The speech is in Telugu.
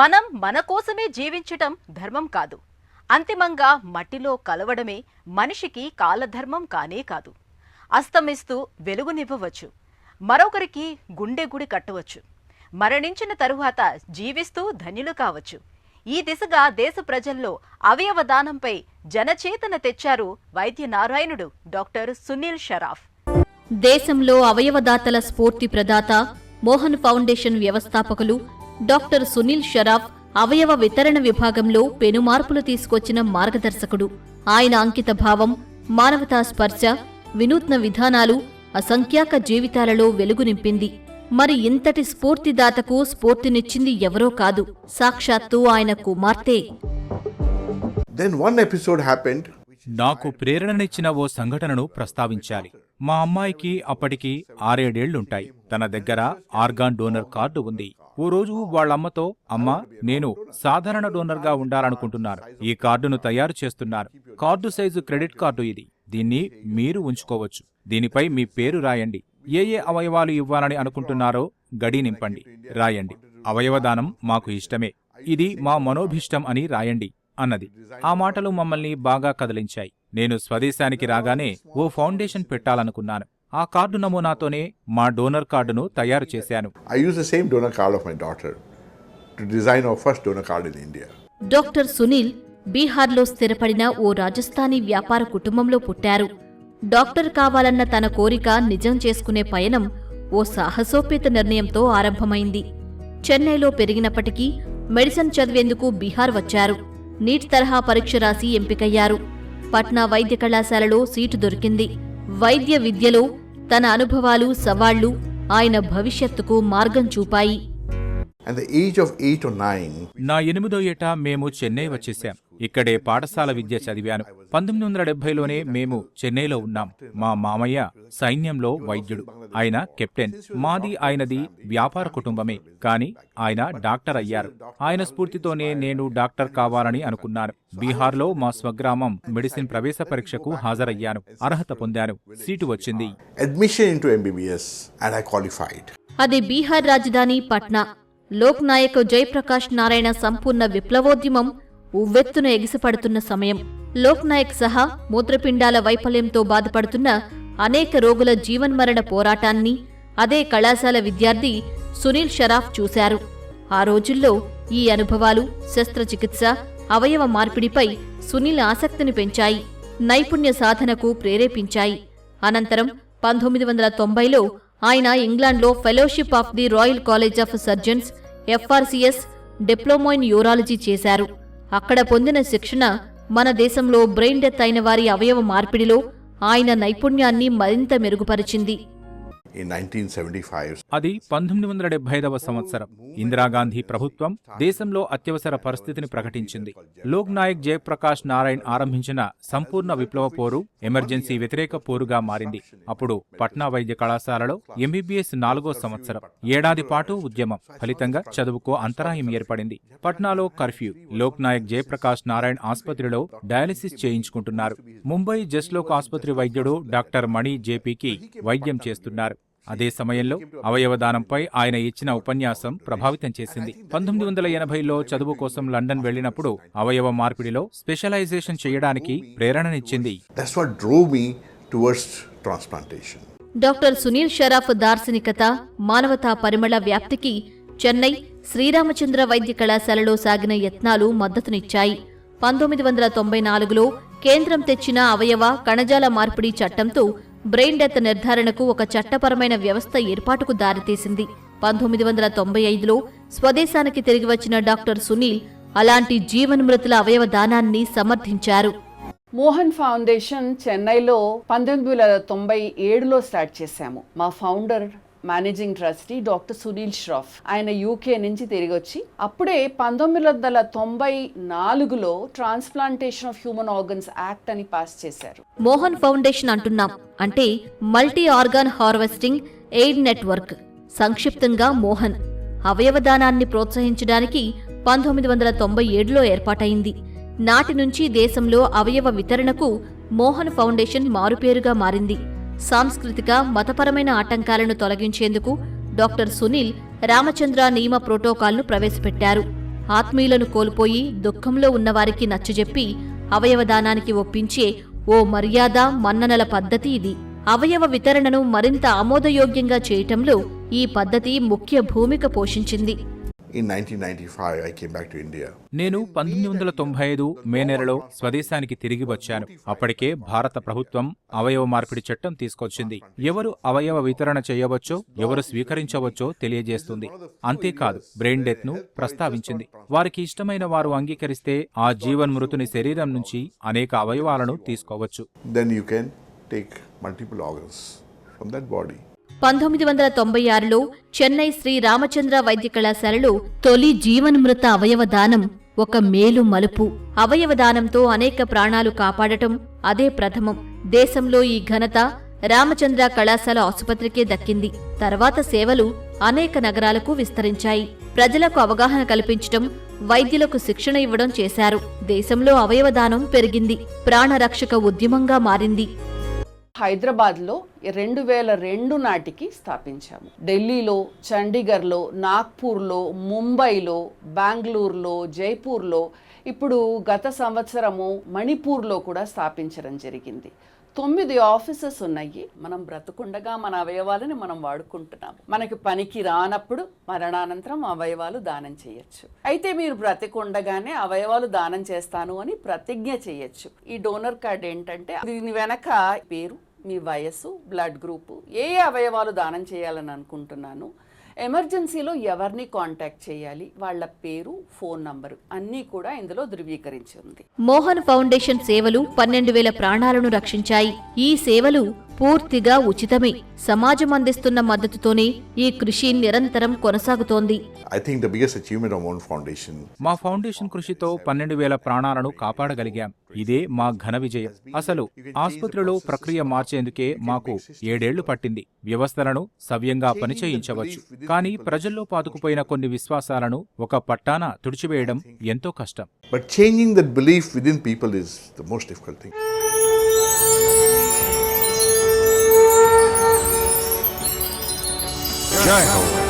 మనం మన కోసమే జీవించటం ధర్మం కాదు. అంతిమంగా మట్టిలో కలవడమే మనిషికి కాలధర్మం కానే కాదు. అస్తమిస్తూ వెలుగునివ్వవచ్చు, మరొకరికి గుండె గుడి కట్టవచ్చు, మరణించిన తరువాత జీవిస్తూ ధన్యులు కావచ్చు. ఈ దిశగా దేశ ప్రజల్లో అవయవ దానంపై జనచేతన తెచ్చారు వైద్య నారాయణుడు డాక్టర్ సునీల్ షరాఫ్. దేశంలో అవయవదాతల స్ఫూర్తి ప్రదాత, మోహన్ ఫౌండేషన్ వ్యవస్థాపకులు డాక్టర్ సునీల్ షరాఫ్ అవయవ వితరణ విభాగంలో పెనుమార్పులు తీసుకొచ్చిన మార్గదర్శకుడు. ఆయన అంకిత భావం, మానవతా స్పర్శ, వినూత్న విధానాలు అసంఖ్యాక జీవితాలలో వెలుగు నింపింది. మరి ఇంతటి స్ఫూర్తిదాతకు స్ఫూర్తినిచ్చింది ఎవరో కాదు, సాక్షాత్తు ఆయన కుమార్తె. నాకు ప్రేరణనిచ్చిన ఓ సంఘటనను ప్రస్తావించాలి. మా అమ్మాయికి అప్పటికి 6-7 ఏళ్లుంటాయి. తన దగ్గర ఆర్గాన్ డోనర్ కార్డు ఉంది. ఓ రోజు వాళ్ళమ్మతో, అమ్మా, నేను సాధారణ డోనర్గా ఉండాలనుకుంటున్నాను. ఈ కార్డును తయారు చేస్తున్నాను. కార్డు సైజు క్రెడిట్ కార్డు ఇది. దీన్ని మీరు ఉంచుకోవచ్చు. దీనిపై మీ పేరు రాయండి. ఏ అవయవాలు ఇవ్వాలని అనుకుంటున్నారో గడి నింపండి, రాయండి. అవయవదానం మాకు ఇష్టమే, ఇది మా మనోభిష్టం అని రాయండి అన్నది. ఆ మాటలు మమ్మల్ని బాగా కదిలించాయి. నేను స్వదేశానికి రాగానే ఓ ఫౌండేషన్ పెట్టాలనుకున్నాను. ఆ కార్డు నమూనాతోనే మా డోనర్ కార్డును తయారు చేశాను. డాక్టర్ సునీల్ బీహార్లో స్థిరపడిన ఓ రాజస్థానీ వ్యాపార కుటుంబంలో పుట్టారు. డాక్టర్ కావాలన్న తన కోరిక నిజం చేసుకునే పయనం ఓ సాహసోపేత నిర్ణయంతో ఆరంభమైంది. చెన్నైలో పెరిగినప్పటికీ మెడిసిన్ చదివేందుకు బీహార్ వచ్చారు. నీట్ తరహా పరీక్ష రాసి ఎంపికయ్యారు. పట్నా వైద్య కళాశాలలో సీటు దొరికింది. వైద్య విద్యలో తన అనుభవాలు, సవాళ్లు ఆయన భవిష్యత్తుకు మార్గం చూపాయి. నా 8వ ఏట మేము చెన్నై వచ్చేశాం. ఇక్కడే పాఠశాల విద్య చదివాను. 1970లోనే మేము చెన్నైలో ఉన్నాం. మా మామయ్య సైన్యంలో వైద్యుడు. ఆయన కెప్టెన్. మాది ఆయనది వ్యాపార కుటుంబమే, కాని ఆయన డాక్టర్ అయ్యారు. ఆయన స్ఫూర్తితోనే నేను డాక్టర్ కావాలని అనుకున్నాను. బీహార్లో మా స్వగ్రామం మెడిసిన్ ప్రవేశ పరీక్షకు హాజరయ్యాను. అర్హత పొందాను. సీటు వచ్చింది. అది బీహార్ రాజధాని పట్నా. లోక్ నాయక్ జయప్రకాష్ నారాయణ సంపూర్ణ విప్లవోద్యమం ఉవ్వెత్తున ఎగిసిపడుతున్న సమయం. లోక్ నాయక్ సహా మూత్రపిండాల వైఫల్యంతో బాధపడుతున్న అనేక రోగుల జీవన్మరణ పోరాటాన్ని అదే కళాశాల విద్యార్థి సునీల్ షరాఫ్ చూశారు. ఆ రోజుల్లో ఈ అనుభవాలు శస్త్రచికిత్స, అవయవ మార్పిడిపై సునీల్ ఆసక్తిని పెంచాయి, నైపుణ్య సాధనకు ప్రేరేపించాయి. అనంతరం 1990లో ఆయన ఇంగ్లాండ్లో fellowship of the royal college of surgeons FRCS diploma in urology చేశారు. అక్కడ పొందిన శిక్షణ మన దేశంలో బ్రెయిన్ డెత్ అయిన వారి అవయవ మార్పిడిలో ఆయన నైపుణ్యాన్ని మరింత మెరుగుపరిచింది. అది 1975వ సంవత్సరం. ఇందిరాగాంధీ ప్రభుత్వం దేశంలో అత్యవసర పరిస్థితిని ప్రకటించింది. లోక్ నాయక్ జయప్రకాష్ నారాయణ్ ఆరంభించిన సంపూర్ణ విప్లవ పోరు ఎమర్జెన్సీ వ్యతిరేక పోరుగా మారింది. అప్పుడు పట్నా వైద్య కళాశాలలో MBBS 4వ సంవత్సరం. ఏడాది పాటు ఉద్యమం. ఫలితంగా చదువుకో అంతరాయం ఏర్పడింది. పట్నాలో కర్ఫ్యూ. లోక్ నాయక్ జయప్రకాష్ నారాయణ్ ఆసుపత్రిలో డయాలిసిస్ చేయించుకుంటున్నారు. ముంబై జస్లోక్ ఆసుపత్రి వైద్యుడు డాక్టర్ మణి జేపీకి వైద్యం చేస్తున్నారు. అదే సమయంలో అవయవదానంపై ఆయన ఇచ్చిన ఉపన్యాసం ప్రభావితం చేసింది. 1980లో చదువు కోసం లండన్ వెళ్లినప్పుడు అవయవ మార్పిడిలో స్పెషలైజేషన్ చేయడానికి ప్రేరణనిచ్చింది. డాక్టర్ సునీల్ షరాఫ్ దార్శనికత, మానవతా పరిమళ వ్యాప్తికి చెన్నై శ్రీరామచంద్ర వైద్య కళాశాలలో సాగిన యత్నాలు మద్దతునిచ్చాయి. 1994లో కేంద్రం తెచ్చిన అవయవ కణజాల మార్పిడి చట్టంతో బ్రెయిన్ డెత్ నిర్ధారణకు ఒక చట్టపరమైన వ్యవస్థ ఏర్పాటుకు దారితీసింది. 1995లో స్వదేశానికి తిరిగి వచ్చిన డాక్టర్ సునీల్ అలాంటి జీవన్మృతుల అవయవ దానాన్ని సమర్థించారు. మోహన్ ఫౌండేషన్ చెన్నైలో 1997లో స్టార్ట్ చేశాము. మా founder, managing trustee doctor Sunil Sharaf. ఆయన UK నుంచి తిరిగి వచ్చి అప్పుడే 1994లో transplantation of human organs act అని పాస్ చేశారు. మోహన్ ఫౌండేషన్ అంటున్నాం అంటే multi organ harvesting aid network, సంక్షిప్తంగా మోహన్. అవయవదానాన్ని ప్రోత్సహించడానికి 1997లో ఏర్పాటైంది. నాటి నుంచి దేశంలో అవయవ వితరణకు మోహన్ ఫౌండేషన్ మారుపేరుగా మారింది. సాంస్కృతిక, మతపరమైన ఆటంకాలను తొలగించేందుకు డాక్టర్ సునీల్ రామచంద్ర నియమ ప్రోటోకాల్ను ప్రవేశపెట్టారు. ఆత్మీయులను కోల్పోయి దుఃఖంలో ఉన్నవారికి నచ్చజెప్పి అవయవదానానికి ఒప్పించే ఓ మర్యాద మన్ననల పద్ధతి ఇది. అవయవ వితరణను మరింత ఆమోదయోగ్యంగా చేయటంలో ఈ పద్ధతి ముఖ్య భూమిక పోషించింది. In 1995, I came back to India. నేను 1995 మే నెలలో స్వదేశానికి తిరిగి వచ్చాను. అప్పటికే భారత ప్రభుత్వం అవయవ మార్పిడి చట్టం తీసుకొచ్చింది. ఎవరు అవయవ వితరణ చేయవచ్చో, ఎవరు స్వీకరించవచ్చో తెలియజేస్తుంది. అంతేకాదు, బ్రెయిన్ డెత్ ను ప్రస్తావించింది. వారికి ఇష్టమైన వారు అంగీకరిస్తే ఆ జీవన్మృతుని శరీరం నుంచి అనేక అవయవాలను తీసుకోవచ్చు. Then you can take multiple organs from that body. 1996లో Chennai Shri Ramachandra వైద్య కళాశాలలో తొలి జీవన్మృత అవయవదానం ఒక మేలు మలుపు. అవయవదానంతో అనేక ప్రాణాలు కాపాడటం అదే ప్రథమం. దేశంలో ఈ ఘనత రామచంద్ర కళాశాల ఆసుపత్రికే దక్కింది. తర్వాత సేవలు అనేక నగరాలకు విస్తరించాయి. ప్రజలకు అవగాహన కల్పించటం, వైద్యులకు శిక్షణ ఇవ్వడం చేశారు. దేశంలో అవయవదానం పెరిగింది, ప్రాణరక్షక ఉద్యమంగా మారింది. హైదరాబాద్లో 2002 నాటికి స్థాపించాము. ఢిల్లీలో, చండీగఢ్లో, నాగ్పూర్లో, ముంబైలో, బెంగళూరులో, జైపూర్లో, ఇప్పుడు గత సంవత్సరము మణిపూర్లో కూడా స్థాపించడం జరిగింది. 9 ఆఫీసెస్ ఉన్నాయి. మనం బ్రతుకుండగా మన అవయవాలని మనం వాడుకుంటున్నాం. మనకి పనికి రానప్పుడు మరణానంతరం అవయవాలు దానం చేయొచ్చు. అయితే మీరు బ్రతికుండగానే అవయవాలు దానం చేస్తాను అని ప్రతిజ్ఞ చేయొచ్చు. ఈ డోనర్ కార్డ్ ఏంటంటే దీని వెనక పేరు, మీ వయస్సు, బ్లడ్ గ్రూపు, ఏ అవయవాలు దానం చేయాలని అనుకుంటున్నాను, ఎమర్జెన్సీలో ఎవరిని కాంటాక్ట్ చేయాలి, వాళ్ళ పేరు, ఫోన్ నంబరు అన్నీ కూడా ఇందులో ధృవీకరించి ఉంది. మోహన్ ఫౌండేషన్ సేవలు 12,000 ప్రాణాలను రక్షించాయి. ఈ సేవలు పూర్తిగా ఉచితమే. సమాజం అందిస్తున్న మద్దతుతోనే ఈ కృషి నిరంతరం కొనసాగుతోంది. I think the biggest achievement of Mohan Foundation. మా ఫౌండేషన్ కృషితో 12,000 ప్రాణాలను కాపాడగలిగాం. ఇదే మా ఘన విజయం. అసలు ఆసుపత్రిలో ప్రక్రియ మార్చేందుకే మాకు 7 ఏళ్లు పట్టింది. వ్యవస్థలను సవ్యంగా పనిచేయించవచ్చు, కానీ ప్రజల్లో పాతుకుపోయిన కొన్ని విశ్వాసాలను ఒక పట్టాన తుడిచివేయడం ఎంతో కష్టం. But changing that belief within people is the most difficult thing. Jai Ho.